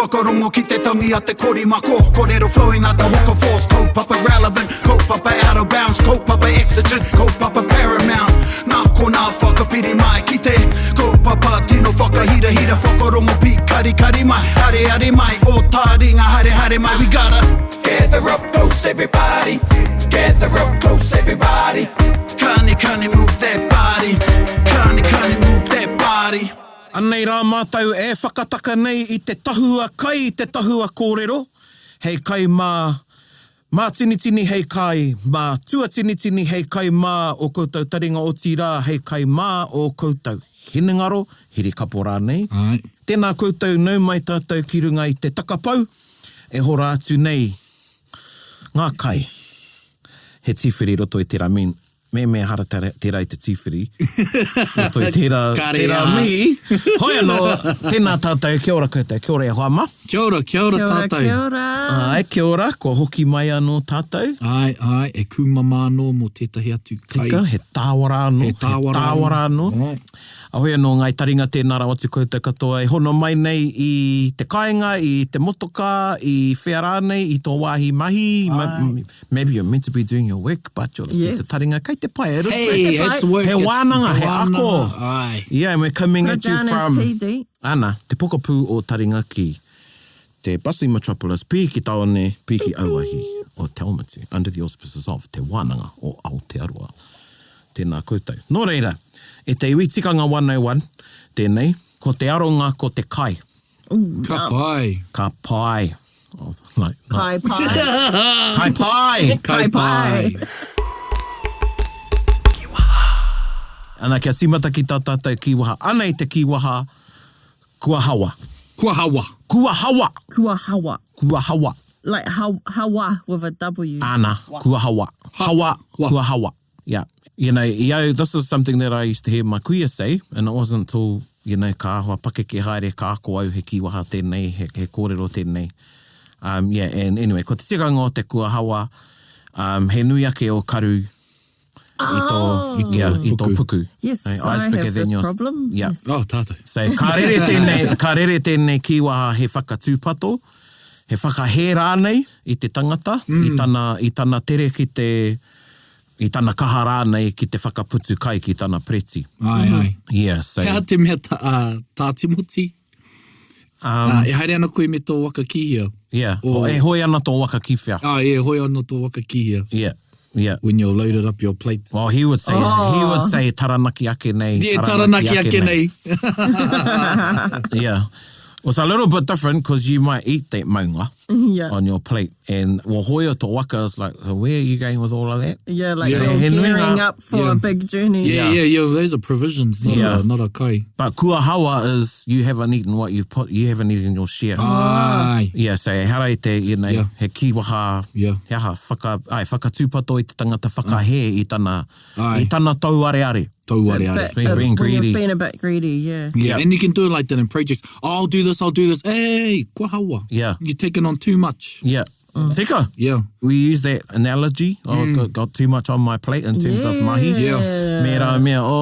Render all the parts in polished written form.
whakarongo ki te tangi a te korimako. Kōrero flowing out the hook of force. Kaupapa relevant, kaupapa out of bounds, kaupapa exigent, kaupapa paramount. Nā kona whakapiri mai ki te kaupapa tino whakahira hira whakarongo pi kari kari mai. Hare hare mai, o Taringa hare hare mai. We gotta gather up close everybody. Gather up close everybody. Kani move that body. Kani move that body. Anei rā mātou e whakataka nei I te tahua kai, te tahua kōrero. Hei kai mā tinitini, hei kai mā tua tinitini, hei kai mā o koutou taringa o tirā, hei kai mā o koutou hinengaro, hiri kapo rānei. Ai. Tēnā koutou nau mai tātou ki runga I te takapau, e hora atu nei ngā kai. He tīwhiri roto I tērā min. Me hara tērā I te tīwhiri. Roto I tērā mi. Hoi anō, tēnā tātou, kia ora koutou, kia ora e hoa ma. Kia ora tātou. Kia ora. Ai, kia ora, ko hoki mai anō tātou. Ai, e kumama anō mō tētahi atu kai. Tika, he tāwara anō. He tāwara anō. Ahoi anō, ngai taringa tēnā rā watu koutou katoa. E hono mai nei I te kāinga, I te motoka, I whea rānei, I tō wāhi mahi. Maybe you're meant to be doing your work, but you're listening to taringa. Kei te pai, e Hey, it's work. He wānanga, he ako. Ai. Yeah, and we're coming Put at it you down from... as PD. Ana, te pokapū o Taringa ki te bustling metropolis, pi ki Taone, pi ki Auahi o Te Aomatu, under the auspices of Te Wānanga o Aotearoa. Tēnā koutou. Nō reira, e te iwi Tikanga 101, tēnei, ko te aronga, ko te kai. Ooh, Ka yum. pai. Ka pai. Oh, no. Kai pai. Kai pai. Kai pai. Ana kia timata ki tā tātou kiwaha. Ana I te kiwaha, kua hawa. Kua hawa. Kua hawa. Kua hawa. Kua hawa. Like hawa with a W. Ana, kua hawa. Hawa, kua hawa. Yeah. You know, this is something that I used to hear my kuia say, and it wasn't until, you know, ka ahua pake ke haere, ka ako au he kiwaha tēnei, he kōrero tēnei. Yeah, and anyway, ko te tikanga o te kua hawa, he nui ake o karu I tō puku. Yes, Hey, I eyes have bigger than this yours. problem. Yeah. Yes. Oh, tātou. So, ka rere tēnei kiwaha he whakatūpato, he whakahē rānei I te tangata, I tana tere ki te, I tana kaha rānei ki te whakaputu kai ki tana preti. Ai. Yeah, so... Hea te mea tā Timoti. E haere ana koe me tō waka kihia. Yeah, e hoi ana tō waka kiwhia. E hoi ana tō waka kihia. Yeah. When you're loaded up your plate. Well, he would say taranaki ake nei. Yeah, taranaki ake nei. Yeah. Well, it's a little bit different because you might eat that maunga Yeah. on your plate. And hoia tō waka is like, where are you going with all of that? Yeah, like Yeah. you're He nui gearing ngā- up for a big journey. Yeah. Those are provisions, not a kai. But kua hawa is you haven't eaten what you haven't eaten your share. Ai. Yeah, so he harai te, you know, Yeah. he kiwaha, Yeah. he aha, whakatūpato I te tangata whakahē I tana tauareare. Tauareare. Being greedy. We've been a bit greedy, yeah. Yeah, and you can do it like that in projects. I'll do this. Hey, kua hawa. Yeah. You're taking on too much. Yeah. Tika, Yeah. we use that analogy. Got too much on my plate in terms of mahi. Yeah.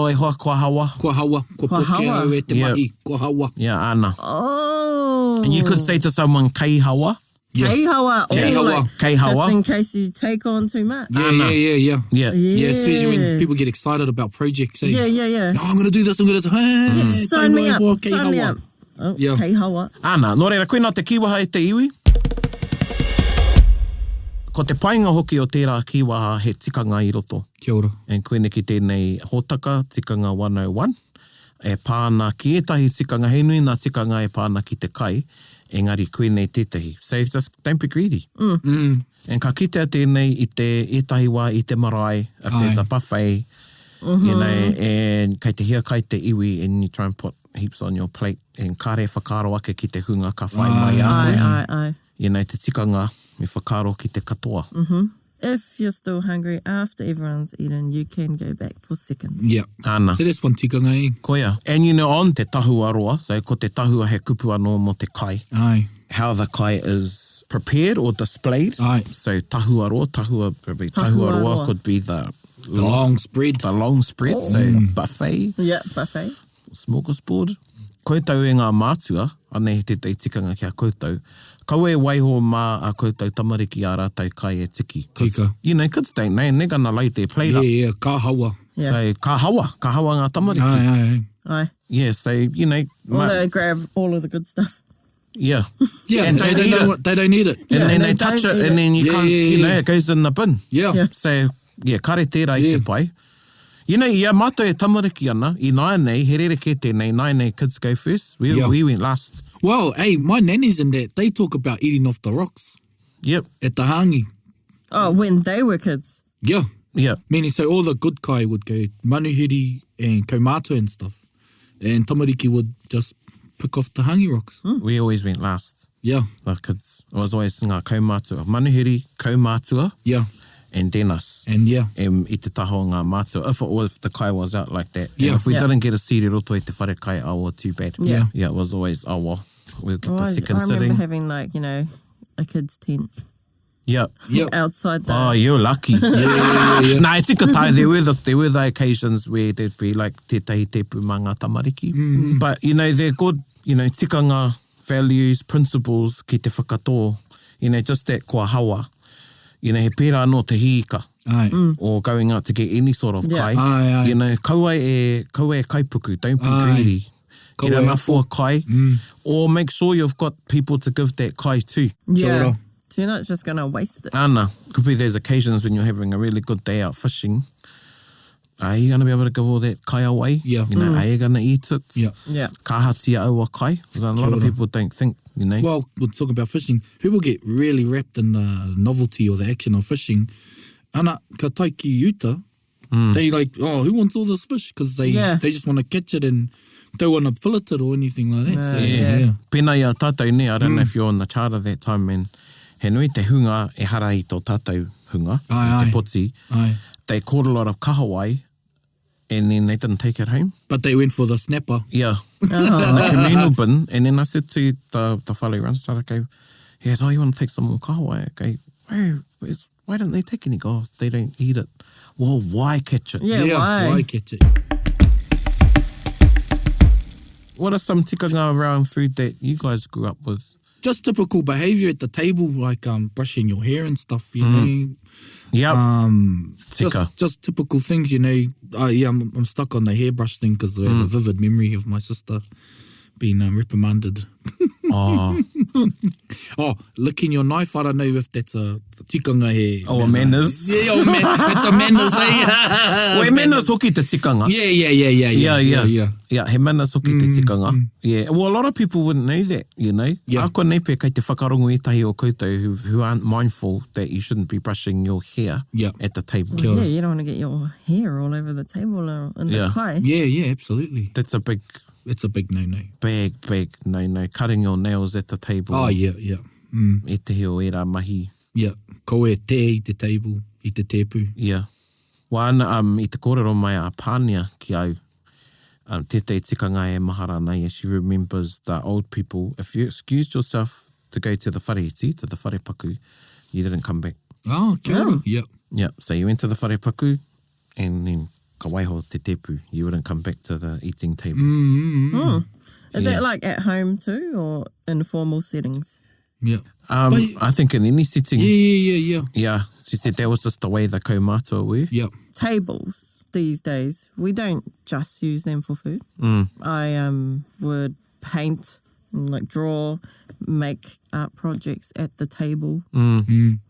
E hoa kua hawa. Kua hawa. Kua Kua poke hawa. au e te Yeah. mahi. Kua hawa. Yeah, ana. Oh. And you could say to someone, kei hawa. Yeah. Kei hawa. Kei or hawa. like, Kei hawa. just in case you take on too much. Yeah. Yeah. Yeah, especially when people get excited about projects. Eh? Yeah. No, I'm going to do this, I'm going to do this. Hey, Sign me up. kei Sign me hawa. up. Oh, Yeah. Kei hawa. Ana, nō reira, koe nā te kiwaha e te iwi. Ko te painga hoki o tērā kiwaha he tikanga I roto. Kia ora. And koene ki tēnei hōtaka, Tikanga 101, e pāna ki etahi tikanga, he nui nā tikanga e pāna ki te kai, engari koene tētahi. So just don't be greedy. And ka kitea tēnei I te etahi wā I te marae, if there's a buffet, you know, and kei te hia kai te iwi, and you try and put heaps on your plate, and kare whakaro ake ki te hunga ka whai mai atu. Ai. You know, te tikanga, me whakaro ki te katoa. If you're still hungry after everyone's eaten, you can go back for seconds. Yeah. Ana. So that's one tikanga, eh? Koia. And you know, on te tahua roa, so ko te tahua he kupu anō mo te kai, Ai. how the kai is prepared or displayed. Ai. So tahua roa, tahua roa could be the long spread. The long spread, so buffet, Yeah, buffet. smorgasbord. koutou e ngā mātua, anei he te tikanga kia koutou, kau e waiho mā a koutou tamariki a rātou kai e tiki. 'Cause, Tika. you know, kids don't know, and they're gonna lay their plate up. Yeah, ka hawa. Yeah. So, ka hawa ngā tamariki. Ai. Aye. Yeah, so, you know, Or they grab all of the good stuff. yeah. Yeah, And they don't eat don't it. know what, they don't need it. And Yeah, then they they touch don't it, eat and it. then you Yeah, can't, yeah, you know, yeah. it goes in the bin. Yeah. Yeah. So, yeah, kare tērā i Yeah. te pai. You know, ia mātou e tamariki ana, i nāi nei, he rere ke tēnei, nāi nei kids go first. We went last. Well, hey, my nannies and that, they talk about eating off the rocks Yep, at the hangi. Oh, when they were kids. Yeah. yep. Meaning, so all the good kai would go manuhiri and kaumātua and stuff. And tamariki would just pick off the hangi rocks. We always went last. Yeah, The kids. It was always ngā kaumātua. Manuhiri, kaumātua, yeah, and then us. and yeah. I te taho ngā mātua. If the kai was out like that. Yeah. And if we Yeah. didn't get a siri roto i te whare kai, oh, well, too bad. Yeah. Yeah, it was always, oh, well, we'll get Oh, the I second remember sitting. having like, you know, a kid's tent Yep. Yep. outside the... Oh, you're lucky. yeah. Nā, e tika tai, there were the occasions where there'd be like tētahi tepu mā ngā tamariki. But, you know, they're good, you know, tikanga, values, principles, ki te whakatō. You know, just that kua hawa. You know, he pērā anō te hiika. Aye. Or going out to get any sort of Yeah. kai. Aye, aye. You know, kaua e kaipuku, don't be Aye. greedy. Get Kaua e enough for a kai. Or make sure you've got people to give that kai to. Yeah. ora. So you're not just going to waste it. Ana, could be there's occasions when you're having a really good day out fishing. Are you going to be able to give all that kai away? Yeah. You know, are you going to eat it? Yeah. Yeah. Ka hatia aua kai. Because a lot of ora. people don't think, you know. Well, we're talking about fishing. People get really wrapped in the novelty or the action of fishing. Ana, ka tai ki Utah, they like, oh, who wants all this fish? Because they just want to catch it and don't want to fillet it or anything like that. So, Yeah. Pēnā ia tātou ne, I don't know if you're on the charter that time, man. He nui te hunga e hara i tō tātou hunga, Ai, i te ai. poti. Aye. They caught a lot of kahawai and then they didn't take it home. But they went for the snapper. Yeah. In the communal bin. And then I said to the whare who runs it, I go, he goes, oh, you want to take some more kahawai? I go, why don't they take any? Oh, they don't eat it. Well, why catch it? Yeah, why? Why catch it? What are some tikanga around food that you guys grew up with? Just typical behaviour at the table, like brushing your hair and stuff, you know. Yep. Tika. Just typical things, you know. I'm stuck on the hairbrush thing because I have a vivid memory of my sister being reprimanded. Oh, Oh, licking your knife, I don't know if that's a tikanga he. oh, manners. Yeah, oh, it's a manners, eh? Wei manners hoki te tikanga. Yeah. Yeah, he mana soki te tikanga. Yeah, well, a lot of people wouldn't know that, you know. Yeah. Ako nei pe kei te whakarongo etahi o koutou who aren't mindful that you shouldn't be brushing your hair Yeah. at the table. Kia ora. Yeah, you don't want to get your hair all over the table or in Yeah. the clay. Yeah, absolutely. That's a big no-no. big no. Cutting your nails at the table. Oh, yeah. E te heo e rā mahi. Yeah. Ko e te i te table, i te tepu. Yeah. Well, I te kōrero mai a pānia ki au. Tētai tikanga e mahara nei, and she remembers the old people. If you excused yourself to go to the whareiti, to the wharepaku, you didn't come back. Oh, kia ora. Yeah. Yeah, so you went to the wharepaku, and then ka waiho te tepu, you wouldn't come back to the eating table. Is that like at home too or in formal settings? Yeah. I think in any setting, Yeah. yeah, she said that was just the way the kaumātua were. Yeah. Tables these days, we don't just use them for food. I would paint, like draw, make art projects at the table.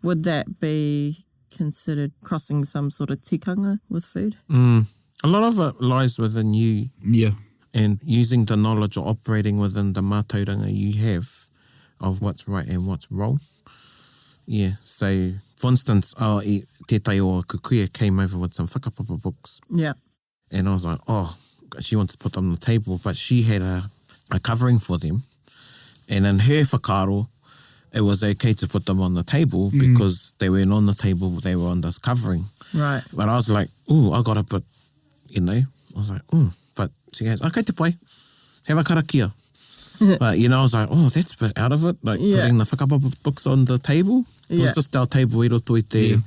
Would that be considered crossing some sort of tikanga with food? A lot of it lies within you Yeah. and using the knowledge or operating within the mātauranga you have of what's right and what's wrong. Yeah, so for instance, tētai o Kukuia came over with some whakapapa books. Yeah. And I was like, oh, she wanted to put them on the table, but she had a covering for them. And in her whakaro, it was okay to put them on the table because they weren't on the table, they were on this covering. Right. But I was like, ooh, I got it, but, you know, I was like, but she goes, okay, te pai, have a karakia. But, you know, I was like, oh, that's a bit out of it, like putting the whakapapa books on the table. It was just our table, i roto i te,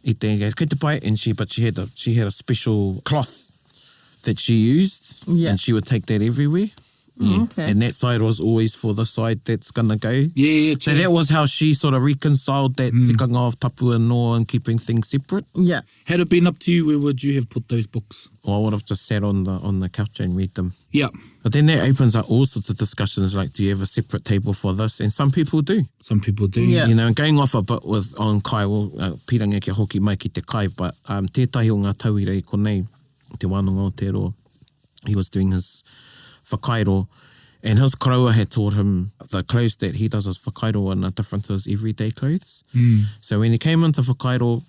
kei te pai, and she had a special cloth that she used, and she would take that everywhere. Yeah. Okay. And that side was always for the side that's going to go. Yeah, So that was how she sort of reconciled that tikanga of tapu and noa and keeping things separate. Yeah. Had it been up to you, where would you have put those books? Or I would have just sat on the couch and read them. Yeah. But then that opens up all sorts of discussions like, do you have a separate table for this? And some people do. Some people do. Yeah. You know, and going off a bit on kai, well, piranga ke hoki mai ki te kai, but tētahi o ngā tauira I konei, te wānanga o te roa, he was doing his whakairo, and his karaua had taught him the clothes that he does as whakairo are different to his everyday clothes. So when he came into whakairo,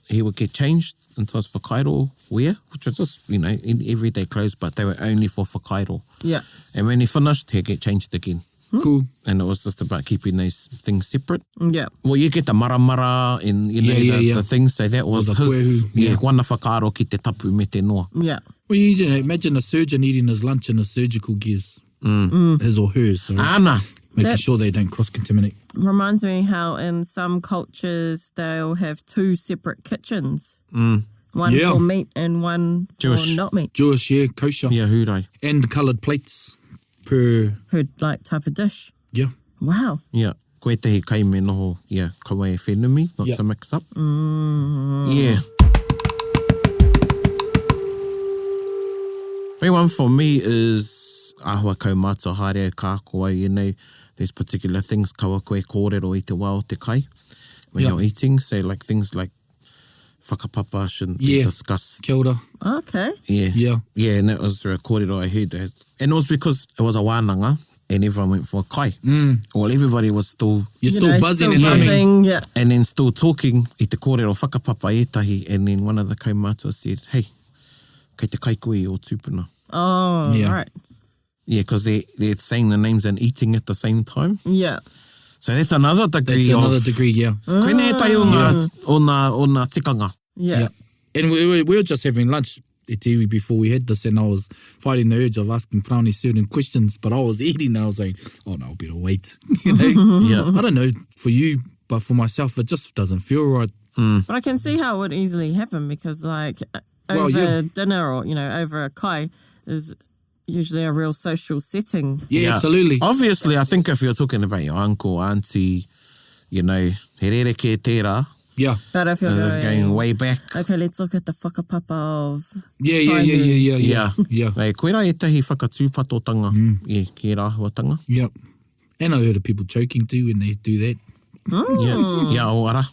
he would get changed into his whakairo wear, which was just, you know, in everyday clothes, but they were only for whakairo. Yeah. And when he finished, he'd get changed again. Cool. And it was just about keeping these things separate. Yeah. Well, you get the maramara and, you know, the things, so that was the his, puehu, wana whakaaro ki te tapu me te noa. Yeah. Well, you know, imagine a surgeon eating his lunch in his surgical gears. His or hers. So Ana. making sure they don't cross-contaminate. Reminds me how in some cultures they'll have 2 separate kitchens. One Yeah. for meat and one Jewish. for not meat. Jewish, yeah, kosher. Ia hurai. And coloured plates per, Per like type of dish. yeah. Wow. Ia. Koe te he kai me noho, ia, kawa e whenumi, not Yeah. to mix up. Yeah. Big one for me is ahua kaumata haere kākoa, you know, there's particular things kawa koe kōrero I te wā o te kai when you're eating, so like things like whakapapa shouldn't be discussed. Kia ora. Okay. Yeah. Yeah, and that was the kōrero I heard. And it was because it was a wānanga and everyone went for a kai. Well, everybody was still... You're still buzzing and still humming. buzzing, yeah. And then still talking I te kōrero whakapapa etahi, and then one of the kaumātua said, hey, kei te kai koe o tūpuna. Oh, Yeah. right. Yeah, because they're saying the names and eating at the same time. Yeah. So that's another degree That's of... another degree, yeah. Koe nei tai o ngā tikanga. Yeah. Yeah. And we were just having lunch at Iwi before we had this, and I was fighting the urge of asking Paraone certain questions, but I was eating and I was like, oh no, I better wait. You know? Yeah. I don't know for you, but for myself, it just doesn't feel right. But I can see how it would easily happen because like Well, over dinner or, you know, over a kai is usually a real social setting. Yeah, absolutely. Obviously, I think if you're talking about your uncle, auntie, you know, he rere ke tērā, Yeah. But if you're going way back. okay, let's look at the whakapapa of Yeah. Yeah. Hey, koe rā e tahi whakatūpatotanga ki rāhuatanga. Yep. And I heard of people choking too when they do that. Yeah, o ara.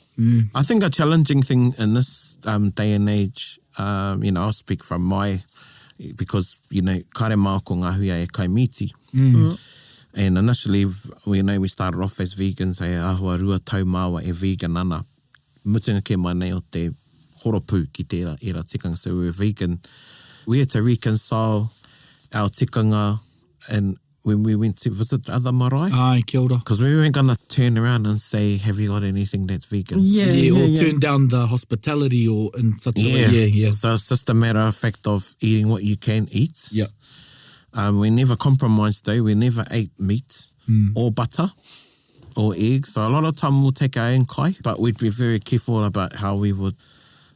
I think a challenging thing in this day and age, you know, I'll speak from because, you know, kare mao ko ngā hui e kaimiti. And initially, we started off as vegans, ahua rua tau māua e vegan ana. Mutunga ke mai nei o te horopū ki tērā era tikanga. So we were vegan. We had to reconcile our tikanga and when we went to visit other marae. Ai, kia ora. Because we weren't going to turn around and say, have you got anything that's vegan? Or turn down the hospitality or in such a way. Yeah. So it's just a matter of fact of eating what you can eat. Yeah. We never compromised though. We never ate meat or butter or eggs. So a lot of time we'll take our own kai, but we'd be very careful about how we would,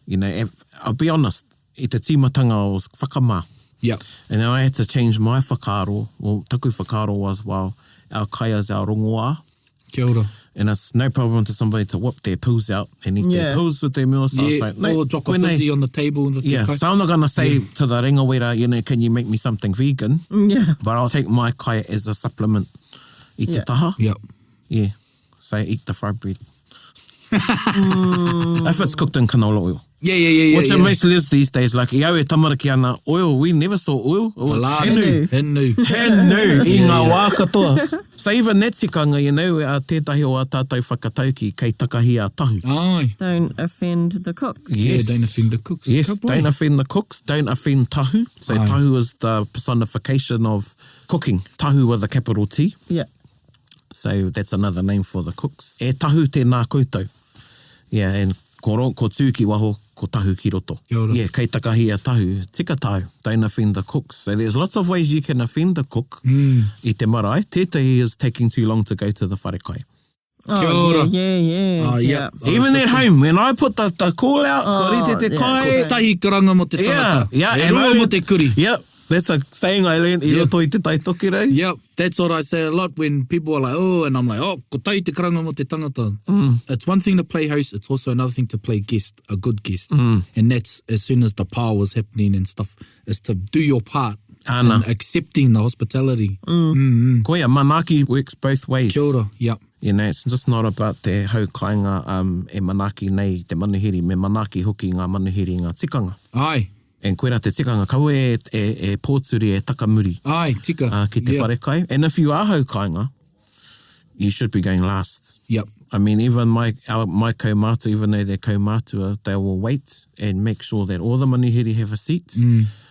you know, I'll be honest, I te tīmatanga I was whakamā. Yeah. And then I had to change my whakaaro. Well, taku whakaaro was, well, our kai is our rongoa. Kia ora. And it's no problem to somebody to whip their pills out and eat their pills with their meals. So I was like, no, or drop a fizzy on the table. With yeah, the so I'm not going to say to the ringawera, you know, can you make me something vegan? Yeah. But I'll take my kai as a supplement. I te taha. Yeah. Yeah. So eat the fried bread. If it's cooked in canola oil. Yeah. Which it mostly is these days. Like, iau e tamariki ana oil. We never saw oil. It was henu. Henu. I ngā wā katoa. So even that tikanga, you know, tētahi o a tātou whakatauki kei takahi a tahu. Ai. Don't offend the cooks. Yes. Yeah, don't offend the cooks. Yes, don't offend the cooks. Don't offend tahu. So tahu is the personification of cooking. Tahu with a capital T. Yeah. So that's another name for the cooks. E tahu te nā koutou. Yeah, and ko tūki waho, ko tahu ki roto. Yeah, kei takahi a tahu, tika tahu, don't offend the cooks. So there's lots of ways you can offend the cook. I te marae, tētahi is taking too long to go to the wharekai. Oh, yeah. Even at home, when I put the call out, ko rite te kai. Ko tahi karanga mo te tangata. Yeah, e and rua mo te kuri. Yep. That's a saying I learned i roto I te taitoki rei. Yep, that's what I say a lot when people are like, oh, and I'm like, oh, ko tai te karanga mo te tangata. It's one thing to play host, it's also another thing to play guest, a good guest. And that's as soon as the power was happening and stuff, is to do your part. Ana. And accepting the hospitality. Koia, manaki works both ways. Kia ora, yep. You know, it's just not about te haukainga e manaki nei te manuhiri, me manaki hoki ngā manuhiri ngā tikanga. Ai. And koera te tikanga, kaua e pōturi e takamuri. Ai, tika. Ki te whare kai. And if you are haukainga, you should be going last. Yep. I mean, even my kaumātua, even though they're kaumātua, they will wait and make sure that all the manuhiri have a seat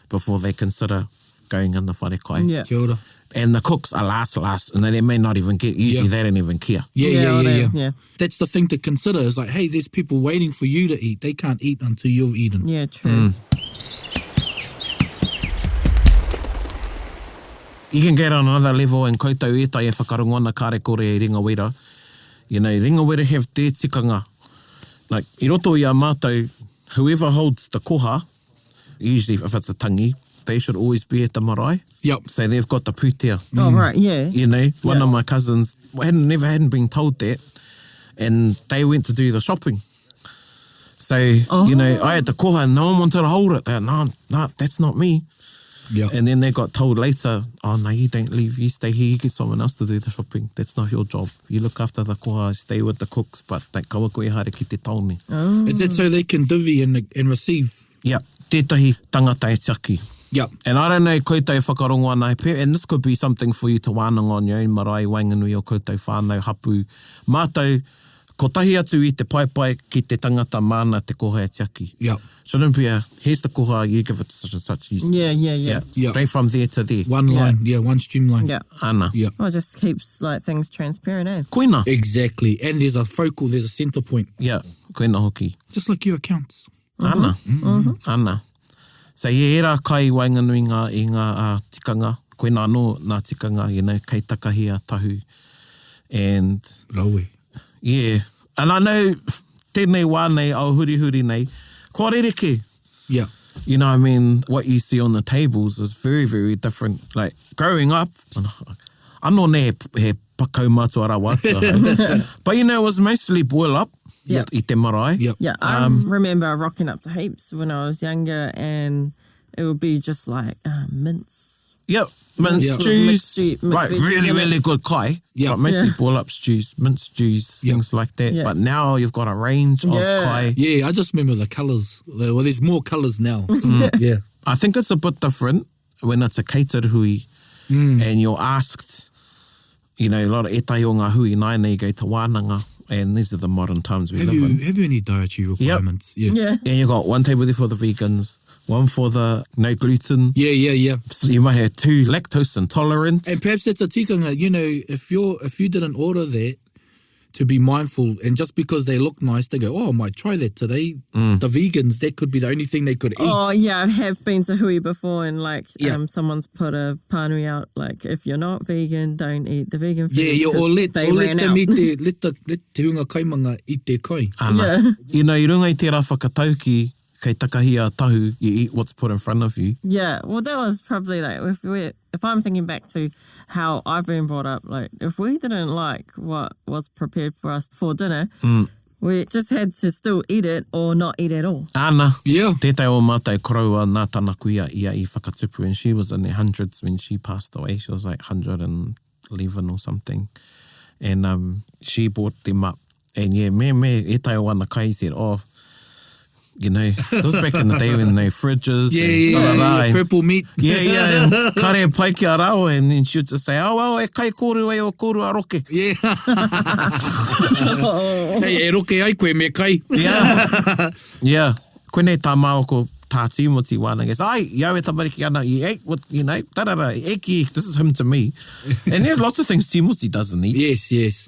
before they consider going in the whare kai. Yeah. Kia ora. And the cooks are last, and they may not even get, usually they don't even care. Yeah. That's the thing to consider, is like, hey, there's people waiting for you to eat. They can't eat until you've eaten. Yeah, true. You can get on another level and koutou etai e whakarongona kare kore e ringawera. You know, ringawera have te tikanga. Like, I roto i a mātou, whoever holds the koha, usually if it's a tangi, they should always be at the marae. Yep. So they've got the pūtea. Oh, right, yeah. You know, one of my cousins hadn't been told that, and they went to do the shopping. So, you know, I had the koha and no one wanted to hold it. They're like, no, that's not me. Yeah. And then they got told later, oh, no, you don't leave. You stay here. You get someone else to do the shopping. That's not your job. You look after the koha, stay with the cooks, but that kawa koe haere ki te taone. Is that so they can divvy and receive? Yeah, tētahi tangata e tiaki. Yep. And I don't know koutou whakarongo ana he pe, and this could be something for you to wānanga on your own marae, wainganui o koutou whānau, hapu. Mātou, ko tahi atu I te pai ki te tangata mana te koha e tiaki. Yep. Shouldn't be here's the koha, you give it to such and such. Yeah. Straight from there to there. One line, one streamline. Yeah. Ana. Yeah. Well, it just keeps like things transparent, eh? Koina. Exactly. And there's a centre point. Yeah, koina hoki. Just like your accounts. Ana. Ana. So e era kai wainganui i ngā tikanga, koina anō ngā tikanga, you know, kei takahia tahu. And Raue. yeah, and I know tēnei wānei au huri nei, kua rereke. Yeah. You know what I mean? What you see on the tables is very, very different. Like, growing up, anō ne he pakaumatu ara wātua. But, you know, it was mostly boil up. Yep. I te marae. Yep. Yeah, I remember rocking up to heaps when I was younger, and it would be just like mince. Yep. Mince stews. Right, really good kai. Yeah. But mostly boil up stews, mince stews, things like that. Yeah. But now you've got a range of kai. Yeah, I just remember the colours. Well, there's more colours now. Yeah. I think it's a bit different when it's a catered hui and you're asked, you know, a lot of etai o ngā hui nainei go to wānanga, and these are the modern times we live in. Have you any dietary requirements? Yep. Yeah. And you got one table there for the vegans, one for the no gluten. Yeah. So you might have two lactose intolerant. And perhaps that's a tikanga, you know, if you didn't order that, to be mindful, and just because they look nice, they go, oh, I might try that today. The vegans, that could be the only thing they could eat. Oh, yeah, I have been to hui before, and like someone's put a pānui out, like, if you're not vegan, don't eat the vegan food. Yeah, or let them eat let te hunga kaimanga eat their kai. Ana. You know, I runga I tērā whakatauki, kei takahia tahu, you eat what's put in front of you. Yeah, well, that was probably like, if I'm thinking back to how I've been brought up, like, if we didn't like what was prepared for us for dinner, we just had to still eat it or not eat at all. Ana. Yeah. Tētai o mātai koraua nā tāna kuia ia I whakatupu, and she was in her hundreds when she passed away. She was like 111 or something. And she brought them up. And yeah, me e tai o ana kai said, oh, you know, this was back in the day when they fridges. Yeah, purple meat. Yeah, and kare pai ki a rao, and then she would just say, oh, well, e kai koru e o koru a roke. Yeah. Hey, e roke ai koe me kai. Yeah. Koenei tā mao ko tā Timoti wāna guess, ai, iau e tamariki ana, he ate what, you know, tarara, eki, this is him to me. And there's lots of things Timoti doesn't eat. Yes.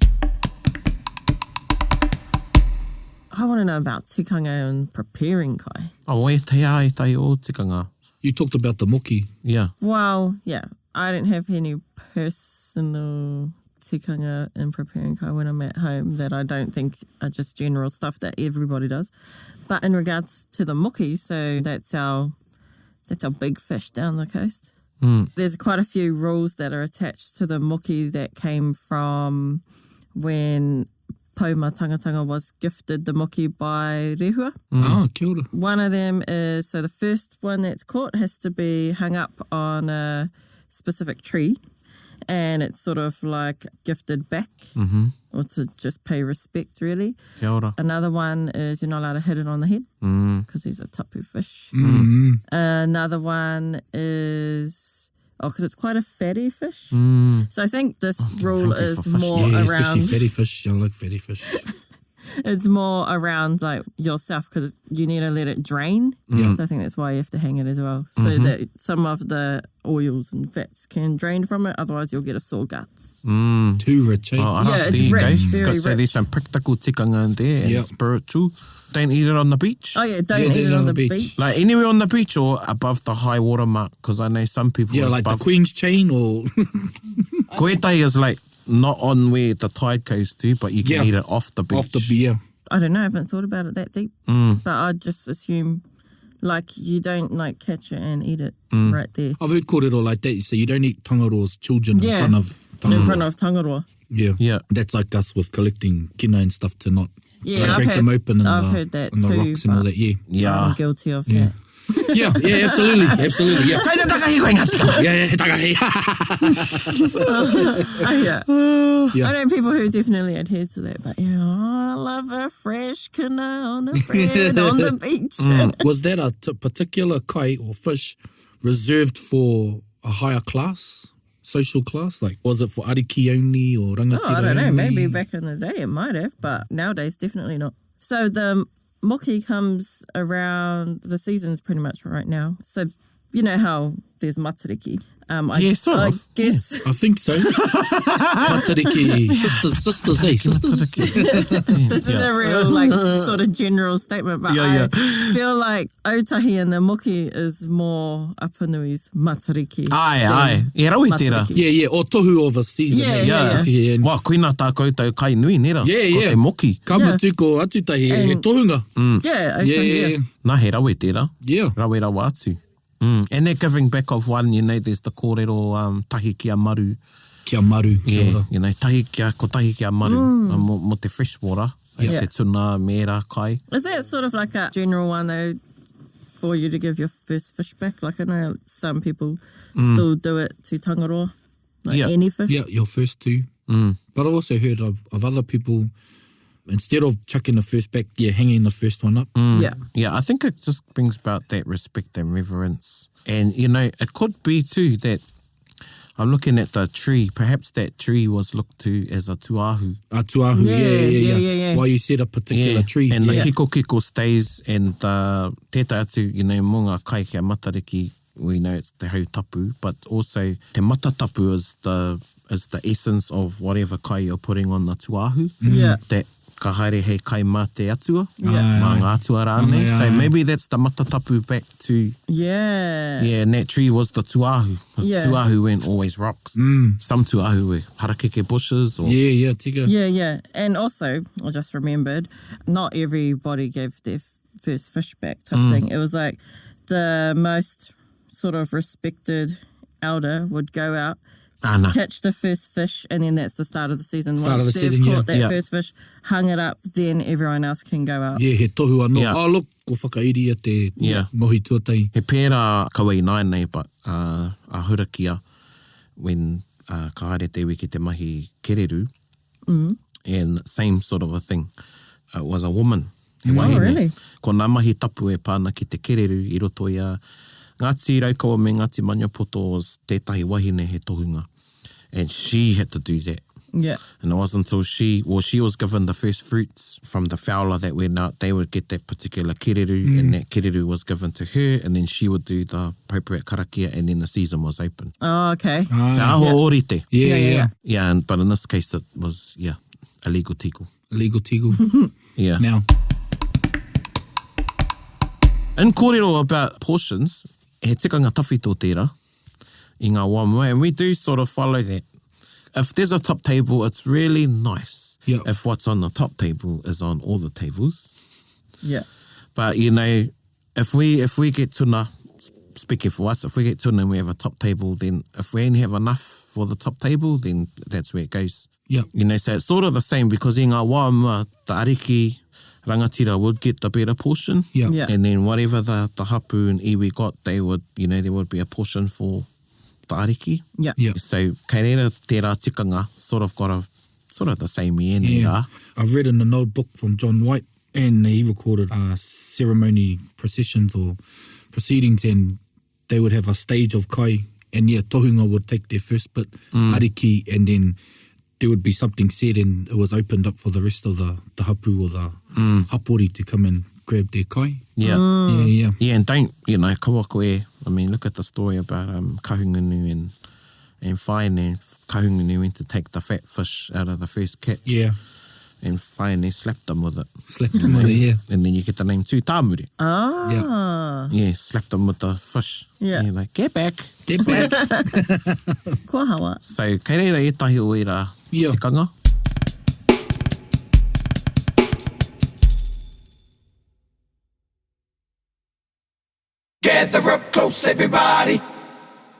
I want to know about tikanga and preparing kai. Oh, e te ai tai o tikanga. You talked about the moki. Yeah. Well, yeah, I didn't have any personal tikanga in preparing kai when I'm at home that I don't think are just general stuff that everybody does. But in regards to the moki, so that's our big fish down the coast. There's quite a few rules that are attached to the moki that came from when Pauma Tangatanga was gifted the moki by Rehua. Oh, kia ora. One of them is, so the first one that's caught has to be hung up on a specific tree, and it's sort of like gifted back, or to just pay respect, really. Kia ora. Another one is you're not allowed to hit it on the head because he's a tapu fish. Another one is, because it's quite a fatty fish. So I think this rule is more especially around, fatty fish. I like fatty fish. it's more around like yourself because you need to let it drain. So I think that's why you have to hang it as well. So that some of the oils and fats can drain from it. Otherwise you'll get a sore guts. Too rich, eh? Yeah, it's rich, very So rich. there's some practical tikanga in there and spiritual. Don't eat it on the beach. Oh yeah, don't eat it on the beach. Like anywhere on the beach or above the high water mark, because I know some people... Yeah, like the Queen's chain or... Koetai is like not on where the tide goes to, but you can eat it off the beach. Off the beer. I don't know, I haven't thought about it that deep. But I'd just assume like you don't like catch it and eat it right there. I've heard kōrero like that. So you don't eat tangaroa's children in front of tangaroa. In front of tangaroa. Yeah. That's like us with collecting kina and stuff to not Yeah, break them open and I've heard that and the too, rocks and all that. Yeah. I'm guilty of that. Yeah, absolutely. Absolutely, yeah. Yeah, takahi. I know people who definitely adhere to that, but I love a fresh kana on a bread on the beach. Was that a particular kai or fish reserved for a higher class, social class? Like, was it for ariki only or rangatira I don't know. only? Maybe back in the day it might have, but nowadays definitely not. So the moki comes around, the season's pretty much right now. So you know how there's matariki. I guess. I think so. Matariki. Sisters, eh? Sisters. This is a real, like, sort of general statement, but I feel like Autahi and the moki is more Apanui's matariki. Ai. E raui tērā. Yeah. O tohu of a season. Yeah. Wā, koina tā koutou kai nui, nera. Ko te moki. Kamutu ko atutahi he tohunga. Yeah, Autahi. Nā he rawe tērā. Yeah. Rawe rawa atu. And that giving back of one, there's the kōrero tahi kia maru. Kia maru. Yeah, tahi kia maru. Mo te freshwater. Yeah. Te tuna, mera, kai. Is that sort of like a general one, though, for you to give your first fish back? Like, I know some people still do it to tangaroa, like any fish. Yeah, your first two. But I've also heard of other people, instead of chucking the first back, hanging the first one up. Yeah, I think it just brings about that respect and reverence. And, it could be too that I'm looking at the tree. Perhaps that tree was looked to as a tuahu. A tuahu, yeah. Why you said a particular tree. And the kiko stays, and tētai atu, mō ngā kai kia matariki, we know it's te hautapu, but also te matatapu is the essence of whatever kai you're putting on the tuahu. That ka haere he kai mā te atua, mā ngā atua rānei. So maybe that's the matatapu back to... Yeah, and that tree was the tuahu. Because tuahu weren't always rocks. Some tuahu were harakeke bushes. Or... Yeah, tika. Yeah. And also, I just remembered, not everybody gave their first fish back type thing. It was like the most sort of respected elder would go out, catch the first fish, and then that's the start of the season. Once they've caught that first fish, hung it up, then everyone else can go out. Yeah, he tohu anō. Oh, look, ko whakairi te mohi tuatai. He pērā kaua I nei, but a hurakia, when ka haere te wiki te mahi kereru, and same sort of a thing. It was a woman. He wahine. Really? Ko nā mahi tapu e pāna ki te kereru, I roto ia Ngāti Raukawa me Ngāti Manuapoto was tētahi wahine he tohunga. And she had to do that. Yeah. And it wasn't until she was given the first fruits from the fowler that went out, they would get that particular kereru, and that kereru was given to her, and then she would do the appropriate karakia, and then the season was open. Oh, okay. So aho orite. Yeah. Yeah, but in this case it was, a legal tiku. Legal tiku. Yeah. Now. In kōrero about portions, he tikanga tawhito tērā I ngā wāmua, and we do sort of follow that. If there's a top table, it's really nice if what's on the top table is on all the tables. Yeah. But, if we get tuna, speaking for us, if we get tuna and we have a top table, then if we only have enough for the top table, then that's where it goes. Yeah. You know, so it's sort of the same because in ngā wāma, the ariki rangatira would get the better portion. Yeah. Yeah. And then whatever the hapu and iwi got, they would, you know, there would be a portion for the ariki. Yeah. Yeah. So kei reira tērā tikanga sort of got a sort of the same e nei rā. I've read in an old book from John White, and he recorded ceremony processions or proceedings, and they would have a stage of kai, and tohunga would take their first bit, ariki, and then there would be something said and it was opened up for the rest of the hapu or the hapori to come and grab their kai. Yeah. Yeah. Yeah, and don't, you know, kawa koe, I mean, look at the story about kahungunu and Whaine, and kahungunu went to take the fat fish out of the first catch. Yeah. And Whaine slapped them with it. Slapped them with it, yeah. And then you get the name Tū Tāmuri. Ah. Yeah, slapped them with the fish. Yeah. And you're like, get back. Get back. Kua hawa. So, kei reira e tahi o ira Yeah. tikanga. Gather up close, everybody.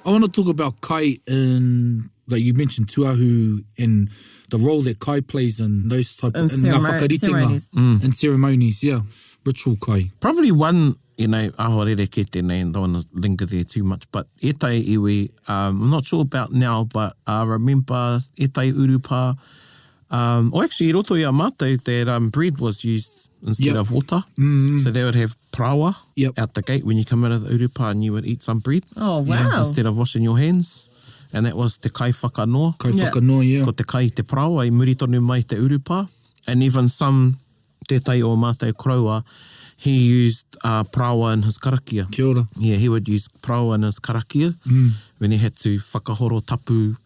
I want to talk about kai in, like you mentioned, tuahu, and the role that kai plays in those type In of ngā whakaritinga. ceremonies. And ceremonies, yeah. Ritual kai. Probably one, you know, aho ke tēnei, and don't want to linger there too much, but e tai iwi, I'm not sure about now, but I remember e tai urupa, or actually, i roto i a mātou, that bread was used instead Yep. of water. So they would have prawa Yep. out the gate when you come out of the urupa and you would eat some bread Oh, wow. instead of washing your hands. And that was te kai whakanoa. Kai Yeah. whakanoa, yeah. Ko te kai te prawa, I muri tonu mai te urupa. And even some, tētai o mātou kroua, he used prawa in his karakia. Kia ora. Yeah, he would use prawa in his karakia. When he had to whakahoro tapu,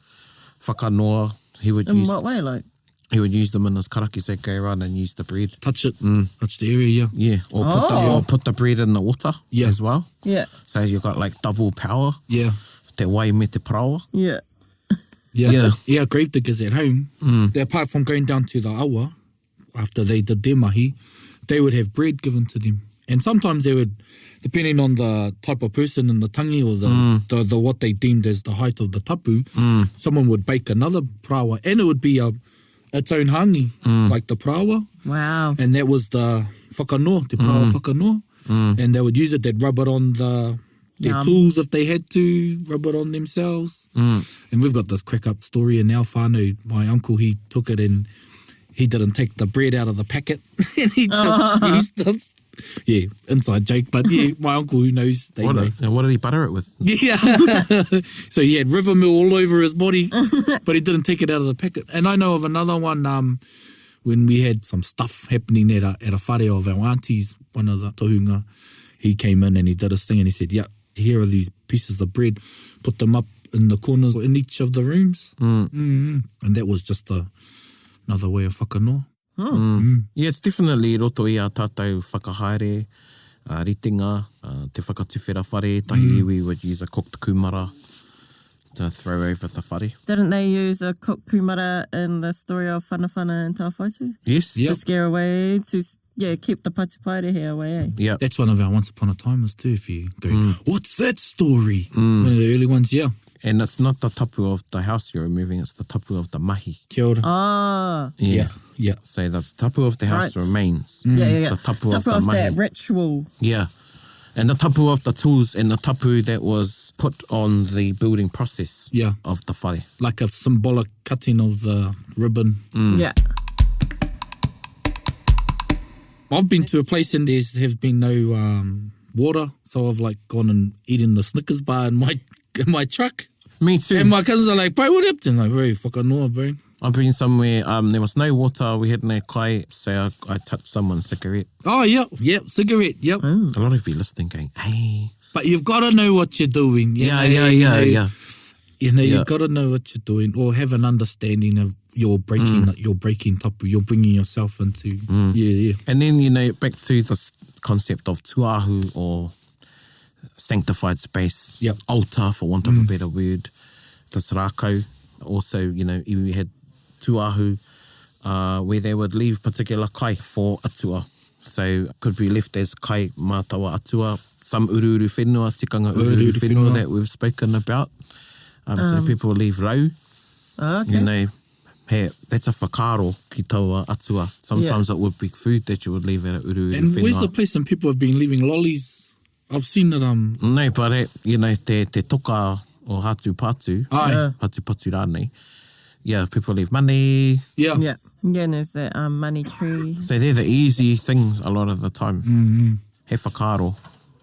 whakanoa, he would In use what way, like? he would use them in his karakia, so go around and use the bread. Touch it. Touch the area, yeah. Yeah, or put the bread in the water Yeah. as well. Yeah. So you got like double power. Yeah. Te wai me te prawa. Yeah. Yeah. Yeah. Yeah, grave diggers at home, they, apart from going down to the awa, after they did their mahi, they would have bread given to them. And sometimes they would, depending on the type of person in the tangi or the what they deemed as the height of the tapu, someone would bake another prawa, and it would be its own hangi, like the prawa, Wow. and that was the whakanoa, te prawa whakanoa, and they would use it, they'd rub it on their Yum. tools if they had to, rub it on themselves. And we've got this crack up story in our whānau. My uncle, he took it and he didn't take the bread out of the packet and he just used the, yeah, inside joke, but yeah, my uncle who knows, they know. What did he butter it with? Yeah. So he had river mill all over his body, but he didn't take it out of the packet. And I know of another one, when we had some stuff happening at a whare of our aunties, one of the tohunga, he came in and he did his thing and he said, yeah, here are these pieces of bread, put them up in the corners in each of the rooms. And that was just another way of whakanoa. Yeah, it's definitely roto i a tātou whakahaere, ritinga, te whakatuwhera whare, tahi iwi would use a cooked kumara to throw over the whare. Didn't they use a cooked kumara in the story of Whanawhana and Tawhaitu? Yes. To scare away, to keep the patupaerehe away, eh? Yeah. That's one of our Once Upon a Timers too, if you go, what's that story? One of the early ones, yeah. And it's not the tapu of the house you're removing, it's the tapu of the mahi. Kia ora. Ah. Yeah. So the tapu of the house Right. remains. Yeah, It's yeah. the tapu of the of mahi. that ritual. Yeah. And the tapu of the tools and the tapu that was put on the building process Yeah. of the whare. Like a symbolic cutting of the ribbon. Yeah. I've been to a place and there have been no water, so I've like gone and eaten the Snickers bar in my truck. Me too. And my cousins are like, bro, what happened? I'm like, bro, whakanoa, bro. I've been somewhere, there was no water, we had no kai, so I touched someone's cigarette. Oh, yep, cigarette, yep. A lot of you listening going, hey. But you've got to know what you're doing. You know, Yeah. You know, Yeah. you've got to know what you're doing or have an understanding of your breaking tapu. You're bringing yourself into, yeah. And then, back to this concept of tuahu or sanctified space, Yep. altar, for want of a better word, this rākau. Also, we had tuahu where they would leave particular kai for atua. So it could be left as kai mātawa atua, some ururu whenua, tikanga ururu whenua that we've spoken about. So people leave rau. Okay. You know, hey, that's a whakaro ki taua atua. Sometimes it would be food that you would leave at a ururu And whenua. where's the place and people have been leaving lollies? I've seen it. Nei, pare, you know, te toka o hatu patu. Aye. Hatu patu rānei. Yeah, people leave money. Yeah. Yeah. Yeah, and there's that money tree. So they're the easy things a lot of the time. Mm-hmm. He whakaro.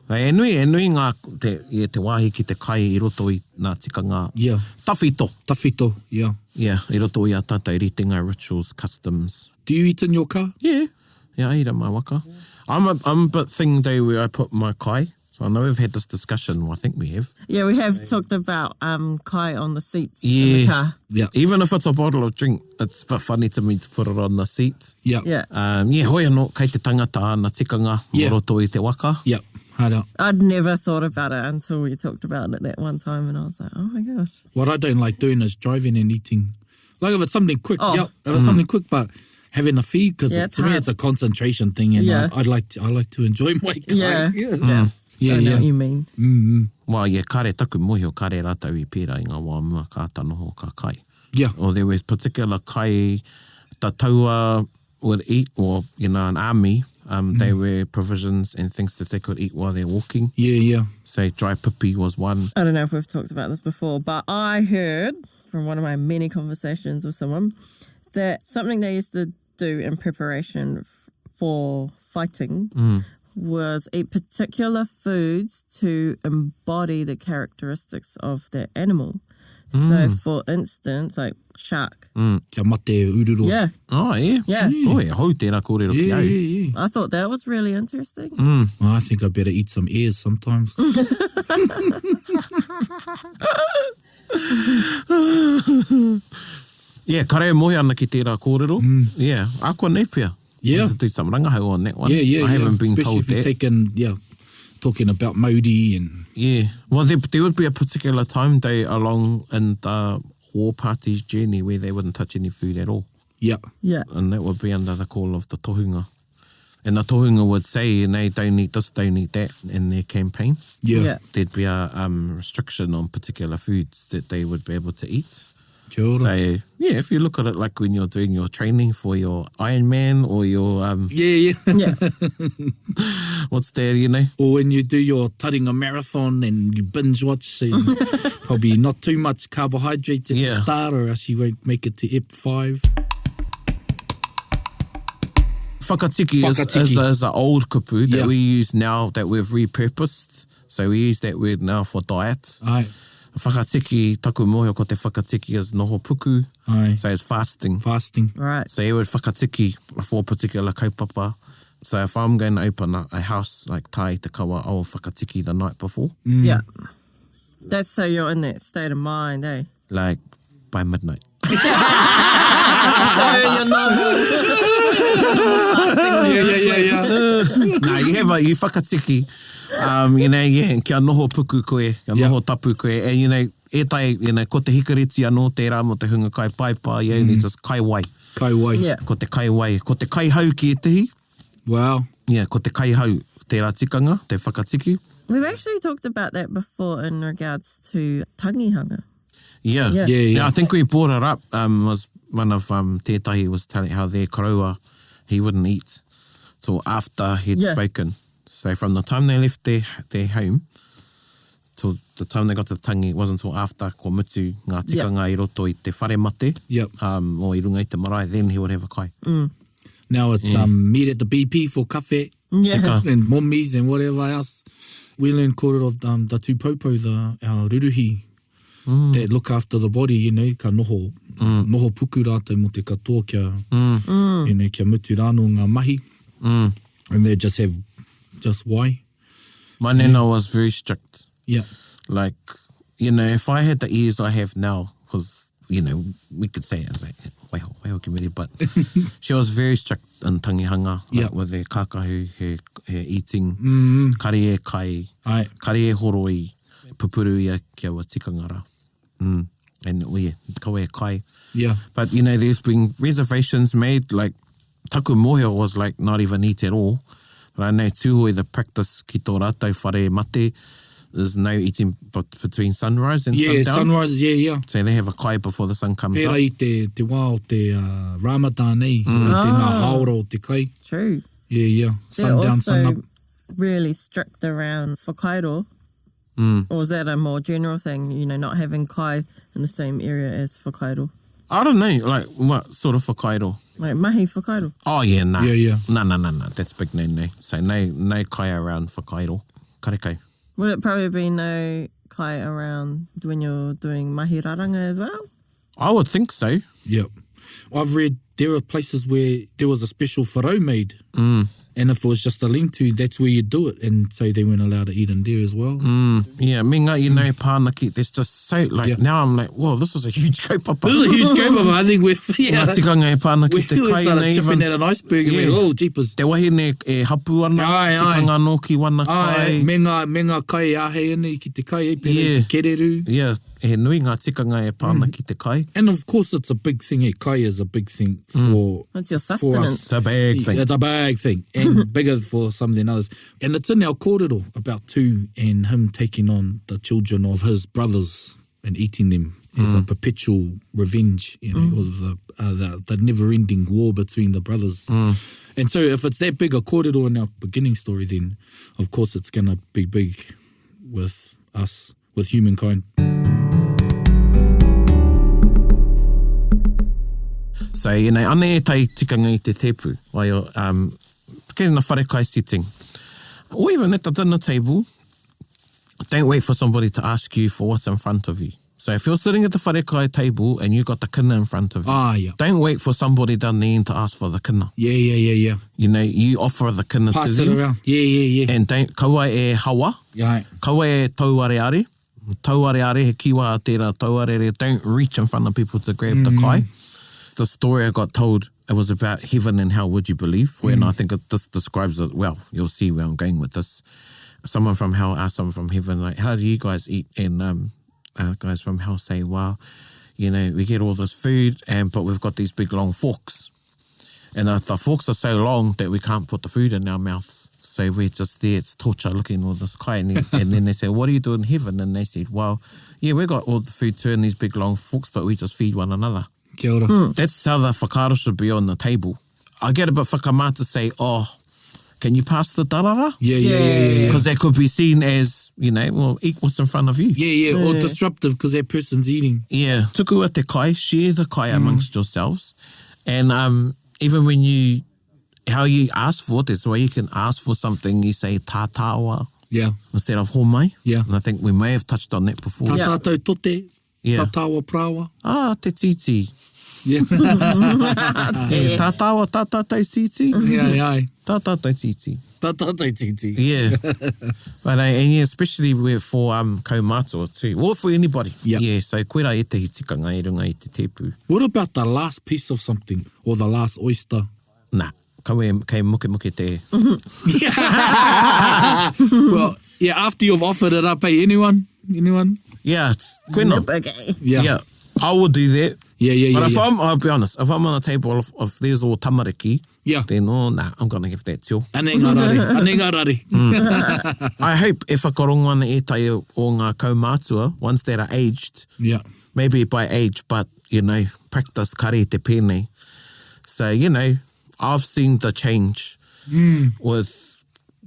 E nui ngā te wāhi ki te kai I roto I ngā tikanga. Yeah. Tawhito. Tawhito, yeah. Yeah, I roto I a tātou ritenga, rituals, customs. Do you eat in your car? Yeah. Yeah, I eat at my waka. I'm a bit thing though where I put my kai. So I know we've had this discussion. Well, I think we have. Yeah, we have talked about kai on the seats in Yeah. the car. Yeah. Even if it's a bottle of drink, it's a bit funny to me to put it on the seat. Yeah. Yeah. Hoi anō, kei te tangata na tikanga, Yeah. roto I te waka. Yeah. Hara. I'd never thought about it until we talked about it that one time, and I was like, oh my gosh. What I don't like doing is driving and eating. Like if it's something quick, Oh. yeah, if it's something quick, but having a feed, because Yeah, it's to me hard. it's a concentration thing, and Yeah. I like to enjoy my car. Yeah. Yeah, I know yeah. what you mean. Mm-hmm. Well, yeah, kare taku mohi o kare rātau I pērā I ngā wā mua ka tanoho ka kai. Yeah. Or there was particular kai ta taua would eat, or, you know, an army, they were provisions and things that they could eat while they're walking. Yeah, yeah. Say dry pipi was one. I don't know if we've talked about this before, but I heard from one of my many conversations with someone that something they used to do in preparation for fighting was eat particular foods to embody the characteristics of the animal. So, for instance, like shark. Kia mate ururo. Yeah, Oh, yeah. yeah. Oh, yeah, hau tērā kōrero ki Yeah, au. yeah, yeah. I thought that was really interesting. Well, I think I better eat some ears sometimes. Yeah, kare mohi ana ki tērā kōrero. Yeah, a koa nei pia. Yeah. Let's do some rangahau on that one. Yeah, yeah, I haven't been Especially told if you've that. taken, talking about Maori and... Yeah. Well, there would be a particular time day along in the war party's journey where they wouldn't touch any food at all. Yeah. Yeah. And that would be under the call of the tohunga. And the tohunga would say, you know, don't eat this, don't eat that in their campaign. Yeah. Yeah. There'd be a restriction on particular foods that they would be able to eat. Kia ora. So, yeah, if you look at it like when you're doing your training for your Ironman or your, Yeah, yeah. Yeah. what's there, you know? Or when you do your Taringa marathon and you binge watch, and probably not too much carbohydrates at the Yeah. start, or else you won't make it to EP 5. Whakatiki is an old kupu that Yeah. we use now that we've repurposed. So we use that word now for diet. Aye. Whakatiki, taku mohi o ko te whakatiki is noho puku. Aye. So it's fasting. Fasting. Right. So you would whakatiki for a particular kaupapa. So if I'm going to open a house like Tai Te Kawa, I will whakatiki the night before. Yeah. That's so you're in that state of mind, eh? Like by midnight. So you're not fasting. Nah, you whakatiki. You know, yeah, kia noho puku koe, kia noho tapu koe. And, you know, e tai, you know, ko te hikareti anō, tērā mo te hunga kai paipa, you only just kai wai. Kai wai. Yeah. Ko te kai wai. Ko te kai hau ki e tehi. Wow. Yeah, ko te kai hau, tērā tikanga, te whakatiki. We've actually talked about that before in regards to tangihanga. Yeah. Yeah. Yeah. I think we brought it up, was one of tētahi was telling how their karaua, he wouldn't eat till after he'd spoken. So from the time they left their home till the time they got to the tangi, it wasn't until after ko mutu ngā tikanga I roto I te whare mate, Yep. or I runga I te marae, then he would have a kai. Now it's meet at the BP for kafe Yeah. and mommies and whatever else. We learned kōrero of the tūpopo, our ruruhi, that look after the body, you know, ka noho puku rātou mo te katoa kia, you know, kia mutu rāno ngā mahi. And they just have wai. My nana was very strict. Yeah. Like, you know, if I had the ears I have now, because, you know, we could say it as like, waiho ki muri, but she was very strict in tangihanga, like with her kakahu, her eating, kare e kai, Aye. kare e horoi, pupuru ia kia wa tikangara. And yeah, kawe e kai. Yeah. But, you know, there's been reservations made, like, taku mohio was like not even eat at all. Rai nei tūhoi, the practice ki tō rātou whare mate is no eating between sunrise and sundown. Yeah, sunrise, yeah. So they have a kai before the sun comes Pēra up. i te wā o te Ramadan, i te ngā haora o te kai. True. Yeah. They're Sundown, sun up. also really strict around whakairo. Or is that a more general thing, you know, not having kai in the same area as whakairo? I don't know, like what sort of whakairo? Like mahi whakairo. Oh yeah, nah. Yeah. No, that's big no. So no kai around whakairo. Karekai. Would it probably be no kai around when you're doing mahi raranga as well? I would think so. Yep. I've read there are places where there was a special wharau made. And if it was just a lean-to, that's where you do it. And so they weren't allowed to eat in there as well. Yeah, me ngā you know pānaki, there's just so, like, now I'm like, whoa, this is a huge kaupapa. This is a huge kaupapa. I think we're... Ngā tikanga e pānaki te kai started chipping even. at an iceberg. Yeah. And oh, jeepers. Te wahine e hapu ana, Ai. tikanga no ki wana kai. Me ngā kai ahe ane ki te kai, pēnei Yeah. te kereru. Yeah, he nui ngā tikanga e pānaki te kai. And of course, it's a big thing. Kai is a big thing for... It's your for us. sustenance. It's a big thing. It's a big thing, and bigger for some than others. And it's in our kōrero about Tu and him taking on the children of his brothers and eating them as a perpetual revenge, you know, or the never-ending war between the brothers. And so if it's that big a kōrero in our beginning story, then of course it's going to be big with us, with humankind. So, you know, ane e tai tikanga i te tepu, wai o, kei na wharekai sitting. Or even at the dinner table, don't wait for somebody to ask you for what's in front of you. So if you're sitting at the wharekai table and you got the kina in front of you, Yeah. don't wait for somebody down the end to ask for the kina. Yeah. You know, you offer the kina Pass to it them. around. Yeah. And don't, kaua e hawa, Yeah. kaua e tauareare. Tauareare, he kiwa a tērā tauareare. Don't reach in front of people to grab the kai. The story I got told, it was about heaven and hell, would you believe? When I think this describes it well. You'll see where I'm going with this. Someone from hell asked someone from heaven, like, how do you guys eat? And guys from hell say, well, you know, we get all this food, but we've got these big long forks. And the forks are so long that we can't put the food in our mouths. So we're just there, it's torture looking at all this kai. And then they say, what do you do in heaven? And they said, well, yeah, we got all the food too in these big long forks, but we just feed one another. Kia ora. That's how the whakaaro should be on the table. I get a bit whakamā to say, oh, can you pass the tarara? Yeah. Because that could be seen as, you know, well, eat what's in front of you. Yeah, or disruptive because that person's eating. Yeah. Tuku a te kai, share the kai amongst yourselves. And even when you, how you ask for it, there's a way you can ask for something, you say tātāua Yeah. instead of homai. Yeah. And I think we may have touched on that before. Tā tātou tote, Yeah. tātāua prawa. Ah, te titi. Yeah. Tātāua tātātou titi. Yeah. Tātātou titi. Tātātou titi. Yeah. But and yeah, especially for kaumātua too. Or for anybody. Yeah. Yeah, so koera e te hitikanga i runga i te tepu. What about the last piece of something or the last oyster? Nah, kei muke te. Well, yeah, after you've offered it up, hey, anyone? Yeah, koena. Okay. Yeah, I will do that. Yeah. But if I'll be honest, if I'm on a table of there's all tamariki, Yeah. then I'm going to give that tio. Anengarare. I hope e whakarongo ana e tai o ngā kaumātua, once that are aged, Yeah. maybe by age, but, you know, practice kare te pēnei. So, you know, I've seen the change with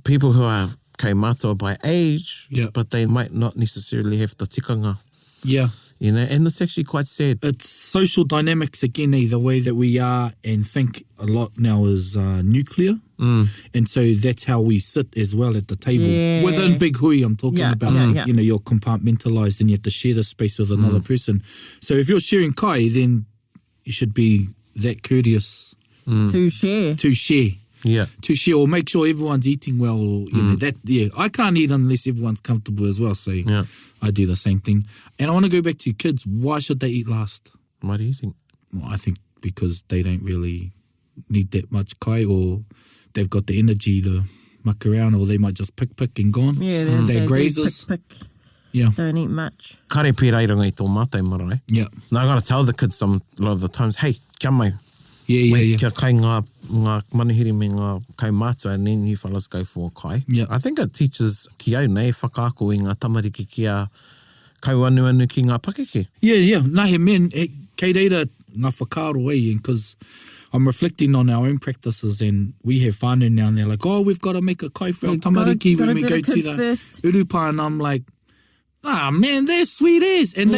people who are kaumātua by age, but they might not necessarily have the tikanga, Yeah. you know, and it's actually quite sad. It's social dynamics again, the way that we are and think a lot now is nuclear. And so that's how we sit as well at the table. Yeah. Within Big Hui, I'm talking about, yeah. you know, you're compartmentalized and you have to share the space with another person. So if you're sharing kai, then you should be that courteous To share. to share. Yeah. To share or make sure everyone's eating well. Or, you know, that, I can't eat unless everyone's comfortable as well. So I do the same thing. And I want to go back to kids. Why should they eat last? What do you think? Well, I think because they don't really need that much kai, or they've got the energy to muck around, or they might just pick and gone. Yeah, they grazers. Pick. Yeah. Don't eat much. Kare pērā i runga i tō mātai marae. Yeah. Now I got to tell the kids a lot of the times, hey, kia mai. Kia kai ngā manihiri me ngā kai mātua, and then you fellas go for kai. Yeah. I think it teaches ki au nei, whakaako i ngā tamariki kia kauanuanu ki ngā pakeke. Yeah. Nā he men, kei reira ngā whakaaro because I'm reflecting on our own practices, and we have whānau now, and they're like, oh, we've got to make a kai for our tamariki when we go to the urupa, and I'm like, man, they're sweet as, and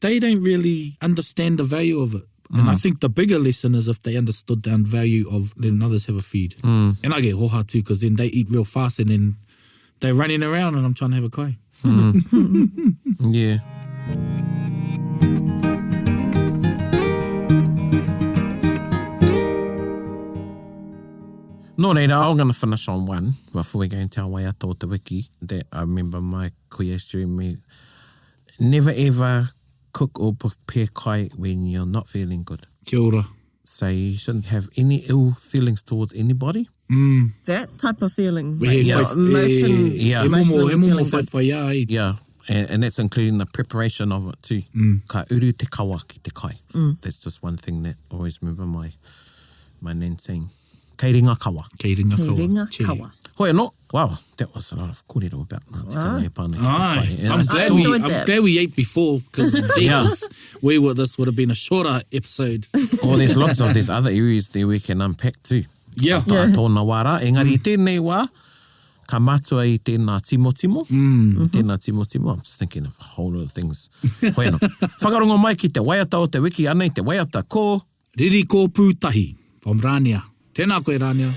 they don't really understand the value of it. And I think the bigger lesson is if they understood the value of letting others have a feed. And I get hoha too, because then they eat real fast, and then they're running around, and I'm trying to have a kai. Yeah. No reira, I'm going to finish on one before we go into our waiata o te wiki that I remember my kuia showing me. Never ever cook or prepare kai when you're not feeling good. Kia ora. So you shouldn't have any ill feelings towards anybody. That type of feeling. Emotional feeling. Yeah. And that's including the preparation of it too. Ka uru te kawa ki te kai. That's just one thing that I always remember my nan saying. Kei ringa kawa. Kei ringa kawa. Hoi anō. Wow, that was a lot of kōrero about ngā tikanga e pāna ki te kai. I'm glad we ate before, because this would have been a shorter episode. There's lots of these other areas there we can unpack too. Yeah. Tōna wāra. Engari, i tēnei wā, ka mātua i tēnā timo. Tēnā timo. I'm just thinking of a whole lot of things. Hoi anō. Whakarongo mai ki te waiata o te wiki, anei te waiata ko... Riri ko pūtahi, from Rania. Tēnā koe, Rania.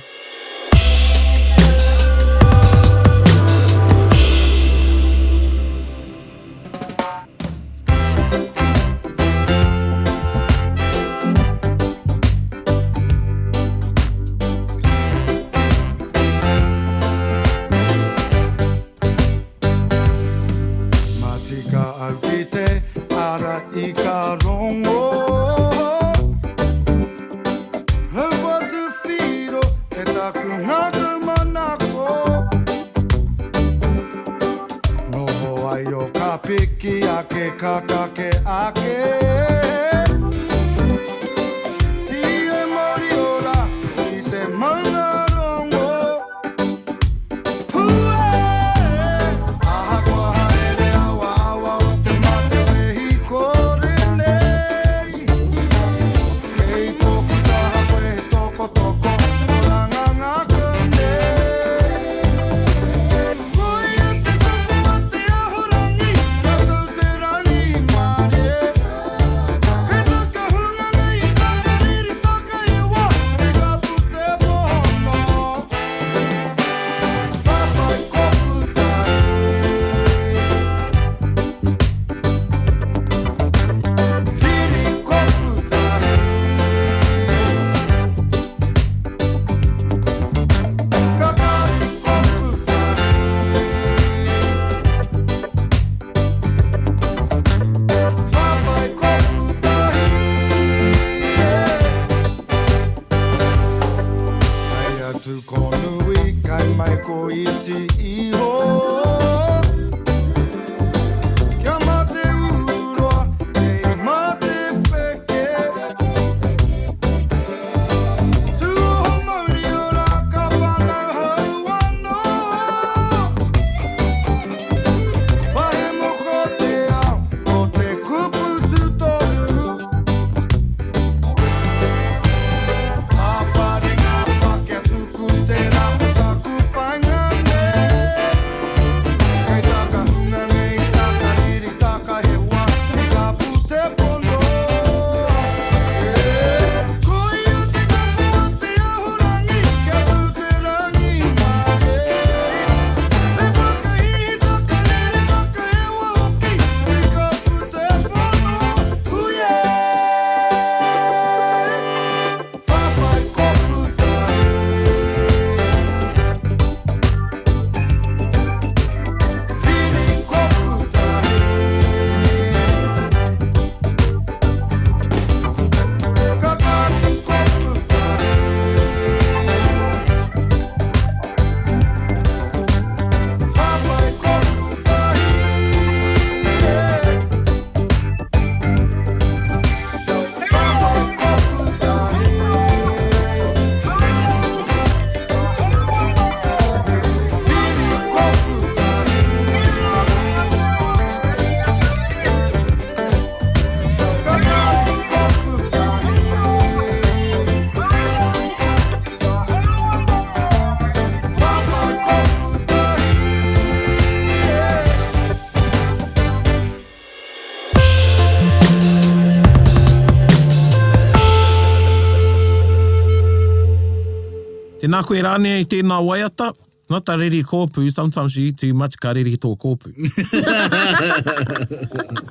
Tēnā koe rāne i tēnā waiata, not a riri kōpū, sometimes you eat too much ka riri tō kōpū.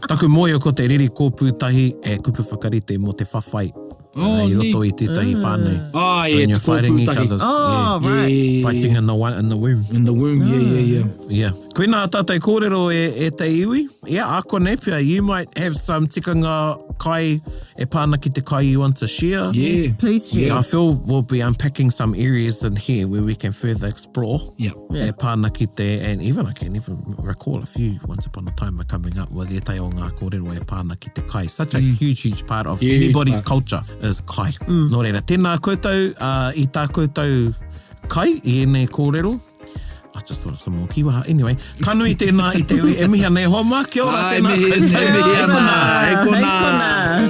Taku moio ko te riri kōpū tahi e kupu whakarite mō te whawhai. I roto i tētahi whānei. Oh, so when you're fighting each other's, right. fighting in the womb. In the womb, yeah. Koe nā tātai kōrero e te iwi. Ako nei pia, you might have some tikanga kai e pāna ki te kai you want to share. Yeah. Please share. I feel we'll be unpacking some areas in here where we can further explore. Yeah. E pāna ki te, and even I can even recall a few once upon a time are coming up with e tai o ngā kōrero e pāna ki te kai. Such a huge part of anybody's culture is kai. Nō reira, tēnā koutou i tā koutou kai i enei kōrero. I just thought of some more kiwaha. Anyway, kanui tēnā i te ui e miha nei homa. Kia ora tēnā koutou. Hei kona.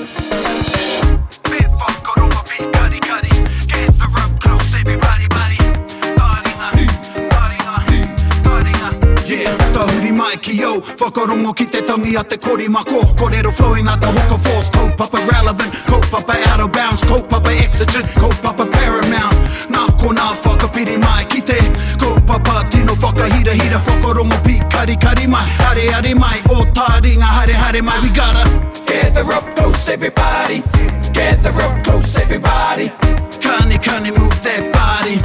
Bit whakaronga pi kari kari. Gather up close everybody buddy. Taringa. Yeah, tahuri mai ki yo. Whakarongo ki te tangi a te korimako. Kōrero flowing at the hook of force. Kaupapa relevant, kaupapa out of bounds. Kaupapa exigent, kaupapa paramount. Nā ko nā whakapiri mai ki te kaupapa tino whakahira hira. Whakarongo pi kari kari mai. Hare hare mai, o Taringa hare hare mai. We gotta gather up close everybody. Gather up close everybody. Kani move that body.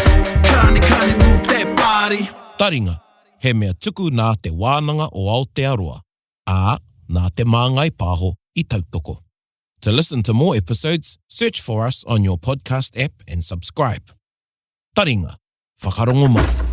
Kani move that body. Taringa, he mea tuku nā te wānanga o Aotearoa, ā nā te māngai pāho I tautoko. To listen to more episodes, search for us on your podcast app and subscribe. Taringa, whakarongo mai.